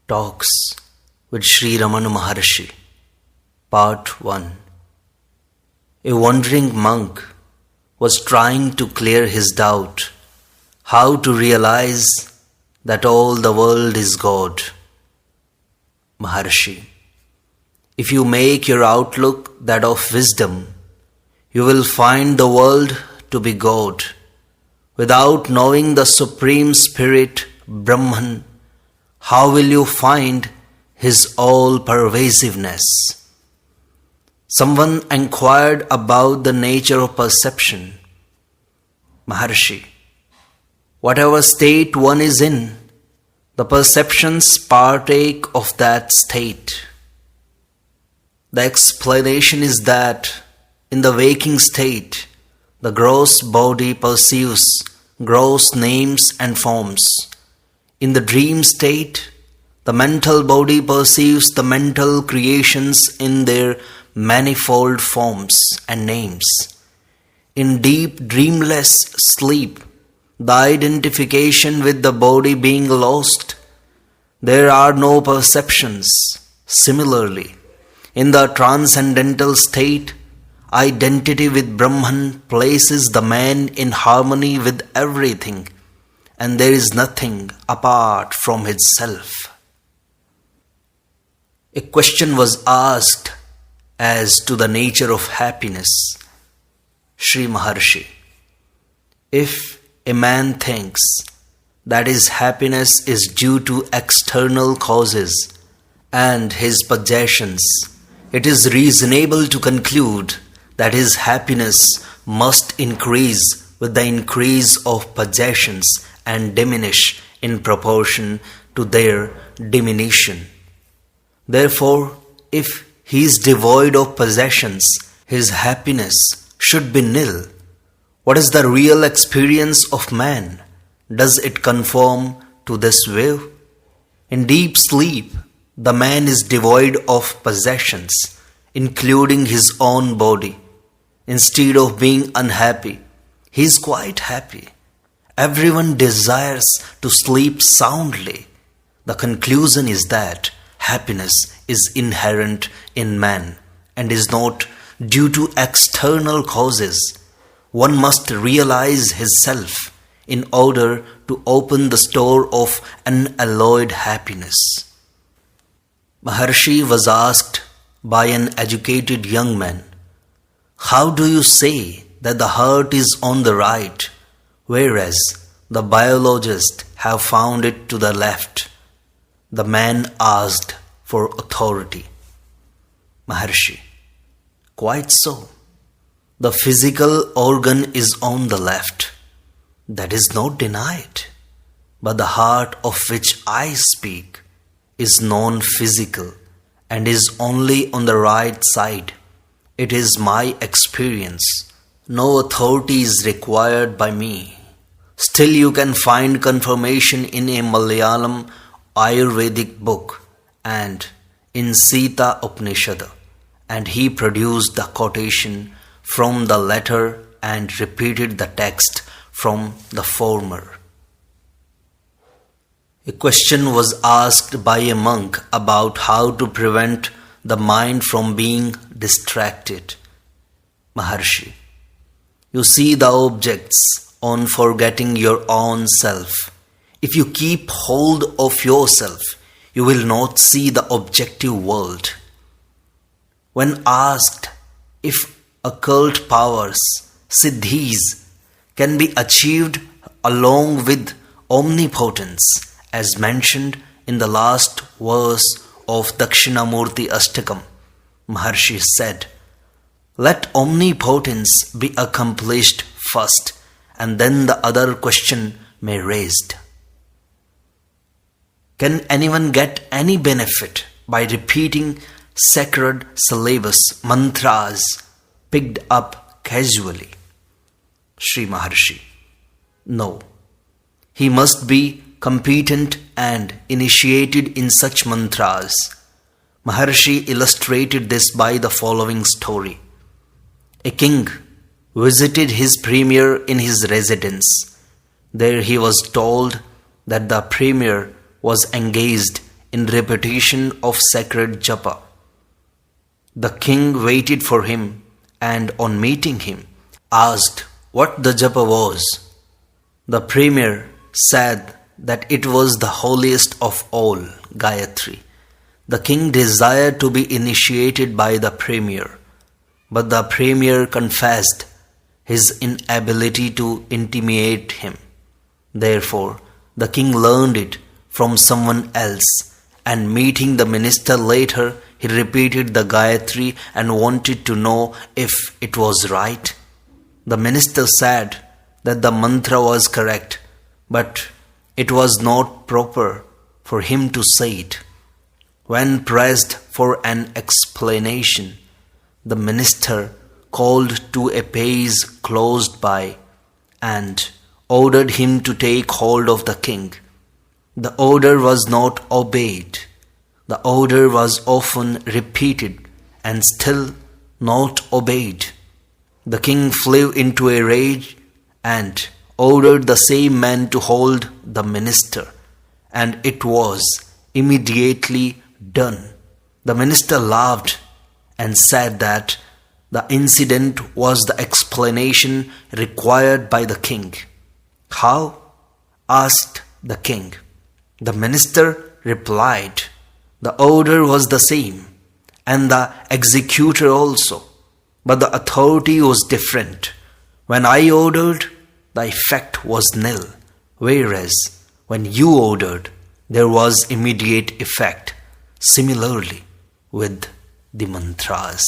Talks with Sri Ramana Maharshi. Part 1. A wandering monk was trying to clear his doubt, how to realize that all the world is God. Maharshi, if you make your outlook that of wisdom, you will find the world to be God. Without knowing the Supreme Spirit, Brahman, how will you find His all-pervasiveness? Someone inquired about the nature of perception. Maharshi, whatever state one is in, the perceptions partake of that state. The explanation is that in the waking state, the gross body perceives gross names and forms. In the dream state, the mental body perceives the mental creations in their manifold forms and names. In deep dreamless sleep, the identification with the body being lost, there are no perceptions. Similarly, in the transcendental state, identity with Brahman places the man in harmony with everything, and there is nothing apart from himself. A question was asked as to the nature of happiness. Sri Maharshi, if a man thinks that his happiness is due to external causes and his possessions, it is reasonable to conclude that his happiness must increase with the increase of possessions and diminish in proportion to their diminution. Therefore, if he is devoid of possessions, his happiness should be nil. What is the real experience of man? Does it conform to this view? In deep sleep, the man is devoid of possessions, including his own body. Instead of being unhappy, he is quite happy. Everyone desires to sleep soundly. The conclusion is that happiness is inherent in man and is not due to external causes. One must realize his self in order to open the store of unalloyed happiness. Maharshi was asked by an educated young man, how do you say that the heart is on the right, whereas the biologists have found it to the left? The man asked for authority. Maharshi, quite so. The physical organ is on the left. That is not denied. But the heart of which I speak is non-physical and is only on the right side. It is my experience. No authority is required by me. Still you can find confirmation in a Malayalam Ayurvedic book and in Sita Upanishad, and he produced the quotation from the latter and repeated the text from the former. A question was asked by a monk about how to prevent the mind from being distracted. Maharshi, you see the objects on forgetting your own self. If you keep hold of yourself, you will not see the objective world. When asked if occult powers, siddhis, can be achieved along with omnipotence, as mentioned in the last verse of Dakshinamurti Ashtakam, Maharshi said, let omnipotence be accomplished first, and then the other question may raised. Can anyone get any benefit by repeating sacred syllabus, mantras, picked up casually? Sri Maharshi, no. He must be competent and initiated in such mantras. Maharshi illustrated this by the following story. A king visited his premier in his residence. There he was told that the premier was engaged in repetition of sacred japa. The king waited for him and on meeting him asked what the japa was. The premier said that it was the holiest of all, Gayatri. The king desired to be initiated by the premier, but the premier confessed his inability to intimate him. Therefore, the king learned it from someone else, and meeting the minister later, he repeated the Gayatri and wanted to know if it was right. The minister said that the mantra was correct, but it was not proper for him to say it. When pressed for an explanation, the minister called to a page close by and ordered him to take hold of the king. The order was not obeyed. The order was often repeated and still not obeyed. The king flew into a rage and ordered the same man to hold the minister, and it was immediately done. The minister laughed and said that the incident was the explanation required by the king. How? Asked the king. The minister replied, the order was the same, and the executor also, but the authority was different. When I ordered, the effect was nil, whereas when you ordered, there was immediate effect. Similarly with the mantras.